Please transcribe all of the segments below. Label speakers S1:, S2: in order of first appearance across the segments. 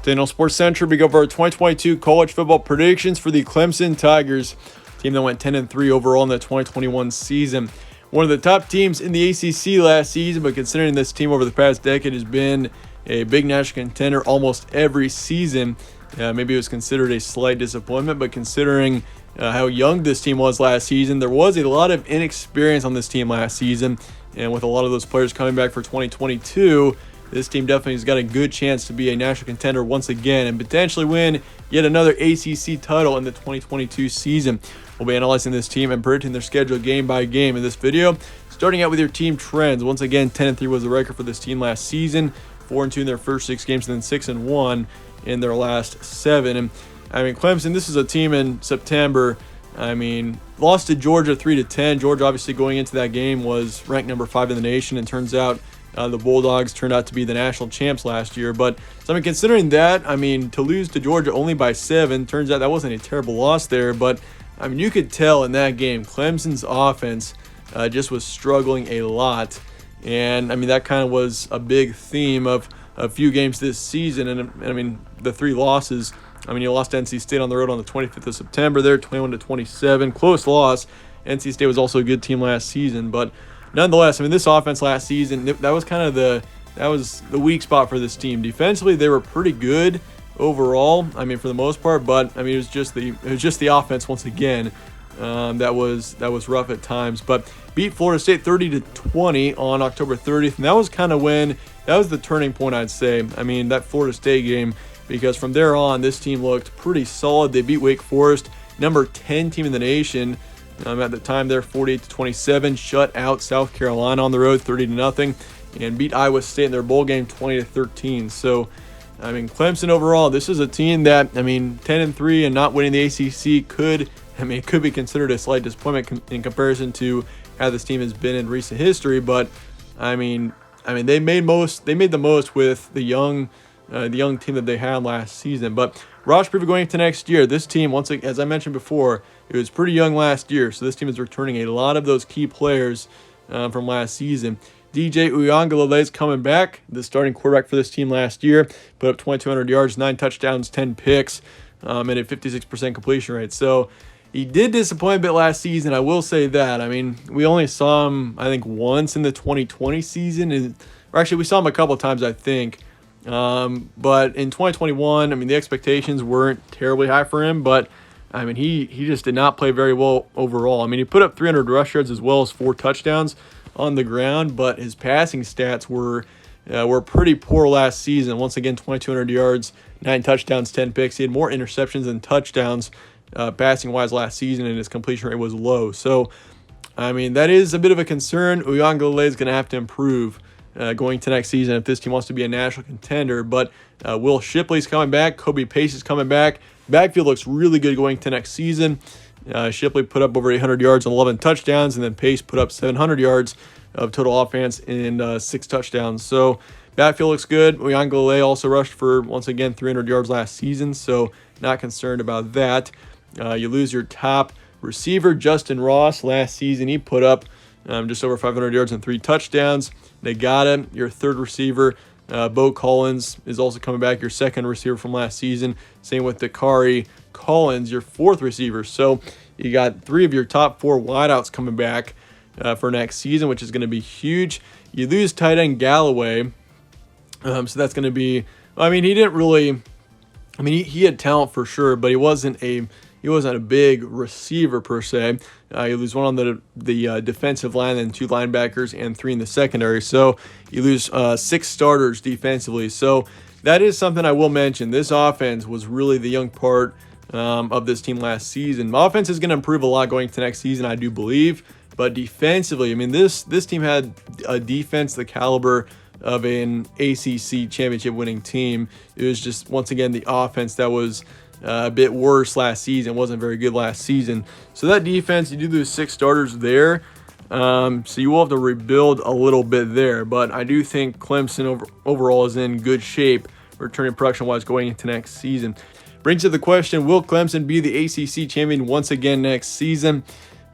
S1: Daniel Sports Center, we go over our 2022 college football predictions for the Clemson Tigers, team that went 10-3 overall in the 2021 season. One of the top teams in the ACC last season, but considering this team over the past decade has been a big national contender almost every season, maybe it was considered a slight disappointment, but considering how young this team was last season, there was a lot of inexperience on this team last season, and with a lot of those players coming back for 2022, this team definitely has got a good chance to be a national contender once again and potentially win yet another ACC title in the 2022 season. We'll be analyzing this team and predicting their schedule game by game in this video. Starting out with your team trends. Once again, 10-3 was the record for this team last season. 4-2 in their first 6 games, and then 6-1 in their last 7. And I mean, Clemson, this is a team in September. I mean, lost to Georgia 3-10. Georgia, obviously, going into that game was ranked number 5 in the nation, and turns out the Bulldogs turned out to be the national champs last year. But, so I mean, considering that, I mean, to lose to Georgia only by 7, turns out that wasn't a terrible loss there. But, I mean, you could tell in that game, Clemson's offense just was struggling a lot. And, I mean, that kind of was a big theme of a few games this season. And, I mean, the 3 losses, I mean, you lost to NC State on the road on the 25th of September there, 21-27. Close loss. NC State was also a good team last season. But, nonetheless, I mean, this offense last season, that was kind of the weak spot for this team. Defensively, they were pretty good overall, I mean, for the most part, but I mean, it was just the offense once again that was rough at times. But beat Florida State 30-20 on October 30th, and that was kind of that was the turning point, I'd say. I mean, that Florida State game, because from there on, this team looked pretty solid. They beat Wake Forest, number 10 team in the nation. At the time, they're 48-27, shut out South Carolina on the road 30-0, and beat Iowa State in their bowl game 20-13. So, I mean, Clemson overall, this is a team that, I mean, 10-3 and not winning the ACC could be considered a slight disappointment in comparison to how this team has been in recent history. But I mean, they made the most with the young team that they had last season. But roster preview going into next year, this team, once again, as I mentioned before, it was pretty young last year, so this team is returning a lot of those key players from last season. DJ Uiagalelei is coming back, the starting quarterback for this team last year, put up 2,200 yards, 9 touchdowns, 10 picks, and a 56% completion rate. So he did disappoint a bit last season, I will say that. I mean, we only saw him, I think, once in the 2020 season, or actually we saw him a couple of times, I think. But in 2021, I mean, the expectations weren't terribly high for him, but I mean, he just did not play very well overall. I mean, he put up 300 rush yards as well as 4 touchdowns on the ground, but his passing stats were pretty poor last season. Once again, 2,200 yards, 9 touchdowns, 10 picks. He had more interceptions than touchdowns passing-wise last season, and his completion rate was low. So, I mean, that is a bit of a concern. Uiagalelei is going to have to improve going to next season if this team wants to be a national contender. But Will Shipley's coming back. Kobe Pace is coming back. Backfield looks really good going to next season. Shipley put up over 800 yards and 11 touchdowns, and then Pace put up 700 yards of total offense and 6 touchdowns. So backfield looks good. Uiagalelei also rushed for, once again, 300 yards last season, so not concerned about that. You lose your top receiver, Justin Ross. Last season, he put up just over 500 yards and 3 touchdowns. They got him. Your third receiver, Bo Collins, is also coming back, your second receiver from last season. Same with Dakari Collins, your 4th receiver. So you got 3 of your top 4 wideouts coming back for next season, which is going to be huge. You lose tight end Galloway, so that's going to be. I mean, he didn't really. I mean, he had talent for sure, but he wasn't a big receiver per se. You lose one on the defensive line, then 2 linebackers and 3 in the secondary. So you lose 6 starters defensively. So that is something I will mention. This offense was really the young part of this team last season. Offense is going to improve a lot going to next season, I do believe. But defensively, I mean, this team had a defense the caliber of an ACC championship winning team. It was just, once again, the offense that was a bit worse last season. Wasn't very good last season. So that defense, you do lose 6 starters there. So you will have to rebuild a little bit there. But I do think Clemson overall is in good shape, returning production-wise going into next season. Brings to the question, will Clemson be the ACC champion once again next season?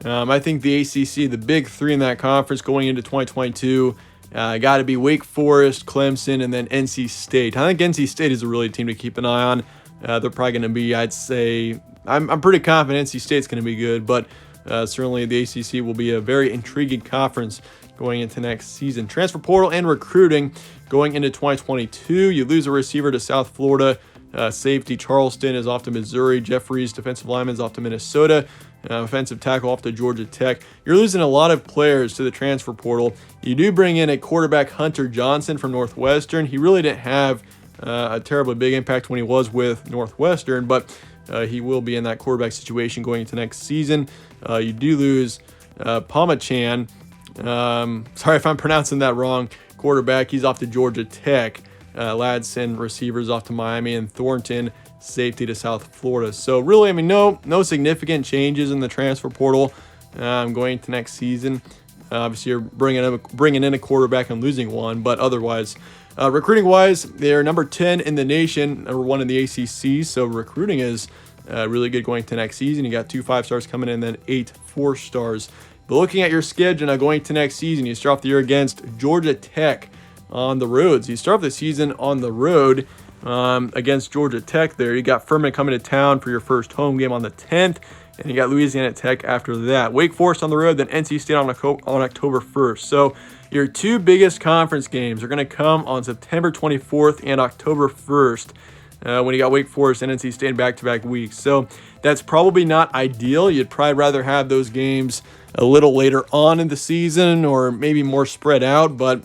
S1: I think the ACC, the big 3 in that conference going into 2022, got to be Wake Forest, Clemson, and then NC State. I think NC State is a really team to keep an eye on. They're probably going to be, I'd say, I'm pretty confident NC State's going to be good, but certainly the ACC will be a very intriguing conference going into next season. Transfer portal and recruiting going into 2022. You lose a receiver to South Florida. Safety Charleston is off to Missouri. Jeffries, defensive lineman, is off to Minnesota. Offensive tackle off to Georgia Tech. You're losing a lot of players to the transfer portal. You do bring in a quarterback, Hunter Johnson from Northwestern. He really didn't have a terribly big impact when he was with Northwestern, but he will be in that quarterback situation going into next season. You do lose Palmachan. Sorry if I'm pronouncing that wrong. Quarterback, he's off to Georgia Tech. Ladson, receivers off to Miami, and Thornton, safety to South Florida. So really, I mean, no significant changes in the transfer portal going to next season. Obviously, you're bringing in a quarterback and losing one, but otherwise, recruiting-wise, they're number 10 in the nation, number 1 in the ACC. So recruiting is really good going to next season. You got 2 5-stars coming in, then 8 4-stars. But looking at your schedule now going to next season, you start off the year against Georgia Tech on the road. So you start off the season on the road against Georgia Tech there. You got Furman coming to town for your first home game on the 10th, and you got Louisiana Tech after that. Wake Forest on the road, then NC State on October 1st. So your 2 biggest conference games are going to come on September 24th and October 1st when you got Wake Forest and NC State in back-to-back weeks. So that's probably not ideal. You'd probably rather have those games a little later on in the season or maybe more spread out, but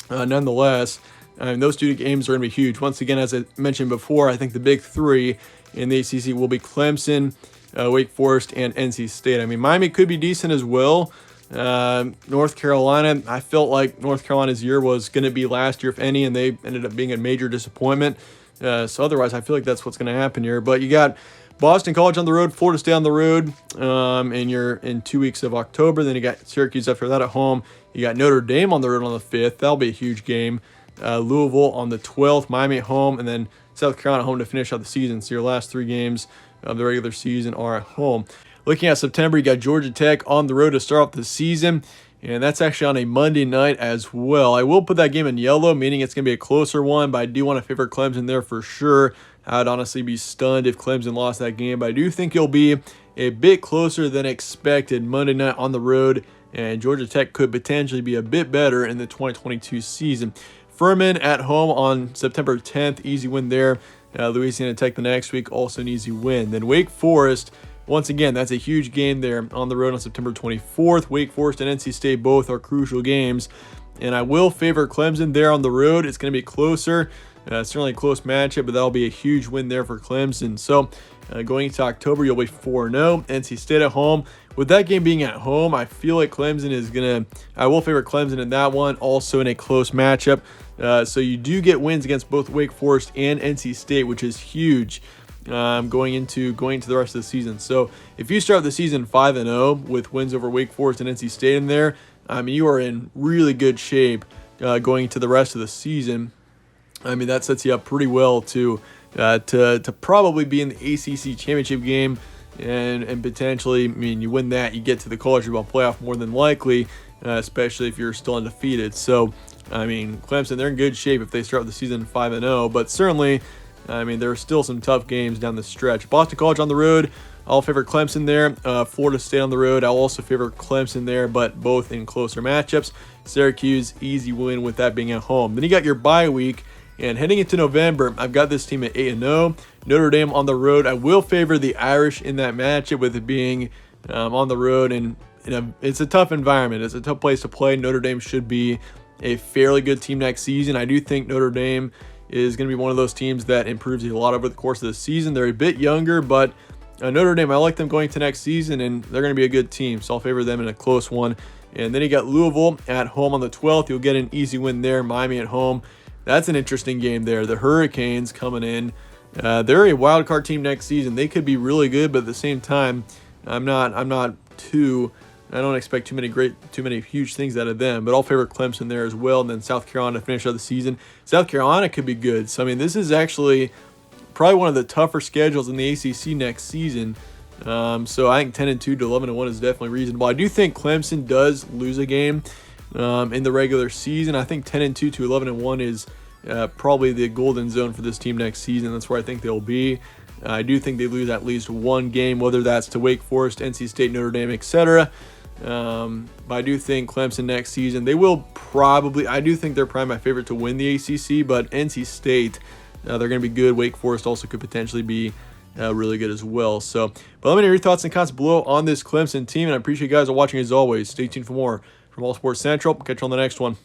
S1: nonetheless, those 2 games are going to be huge. Once again, as I mentioned before, I think the big 3 in the ACC will be Clemson, Wake Forest, and NC State. I mean, Miami could be decent as well. North Carolina, I felt like North Carolina's year was going to be last year, if any, and they ended up being a major disappointment. So otherwise, I feel like that's what's going to happen here. But you got Boston College on the road, Florida State on the road, and you're in 2 weeks of October. Then you got Syracuse after that at home. You got Notre Dame on the road on the 5th. That'll be a huge game. Louisville on the 12th, Miami at home, and then South Carolina at home to finish out the season. So your last 3 games of the regular season are at home. Looking at September, you got Georgia Tech on the road to start off the season, and that's actually on a Monday night as well. I will put that game in yellow, meaning it's going to be a closer one, but I do want to favor Clemson there for sure. I'd honestly be stunned if Clemson lost that game, but I do think it'll be a bit closer than expected Monday night on the road, and Georgia Tech could potentially be a bit better in the 2022 season. Furman at home on September 10th, easy win there. Louisiana Tech the next week, also an easy win. Then Wake Forest, once again, that's a huge game there on the road on September 24th. Wake Forest and NC State both are crucial games, and I will favor Clemson there on the road. It's going to be closer. Certainly a close matchup, but that'll be a huge win there for Clemson. So going into October, you'll be 4-0. NC State at home. With that game being at home, I feel like Clemson is going to – I will favor Clemson in that one, also in a close matchup. So you do get wins against both Wake Forest and NC State, which is huge going into the rest of the season. So if you start the season 5-0 with wins over Wake Forest and NC State in there, I mean, you are in really good shape going into the rest of the season. I mean, that sets you up pretty well to probably be in the ACC championship game, and potentially, I mean, you win that, you get to the college football playoff more than likely, especially if you're still undefeated. So, I mean, Clemson, they're in good shape if they start the season 5-0, but certainly, I mean, there are still some tough games down the stretch. Boston College on the road, I'll favor Clemson there. Florida State on the road, I'll also favor Clemson there, but both in closer matchups. Syracuse, easy win with that being at home. Then you got your bye week. And heading into November, I've got this team at 8-0. Notre Dame on the road. I will favor the Irish in that matchup with it being on the road. And it's a tough environment. It's a tough place to play. Notre Dame should be a fairly good team next season. I do think Notre Dame is going to be one of those teams that improves a lot over the course of the season. They're a bit younger, but Notre Dame, I like them going to next season, and they're going to be a good team. So I'll favor them in a close one. And then you got Louisville at home on the 12th. You'll get an easy win there. Miami at home. That's an interesting game there. The Hurricanes coming in. They're a wild card team next season. They could be really good, but at the same time, I don't expect too many huge things out of them. But I'll favor Clemson there as well. And then South Carolina to finish out the season. South Carolina could be good. So I mean, this is actually probably one of the tougher schedules in the ACC next season. So I think 10-2 to 11-1 is definitely reasonable. I do think Clemson does lose a game in the regular season. I think 10-2 to 11-1 is probably the golden zone for this team next season. That's where I think they'll be. I do think they lose at least one game, whether that's to Wake Forest, NC State, Notre Dame, etc. But I do think Clemson next season, they will probably, I do think they're probably my favorite to win the ACC, but NC State, they're going to be good. Wake Forest also could potentially be really good as well. So, but let me know your thoughts and comments below on this Clemson team, and I appreciate you guys watching as always. Stay tuned for more from All Sports Central. Catch you on the next one.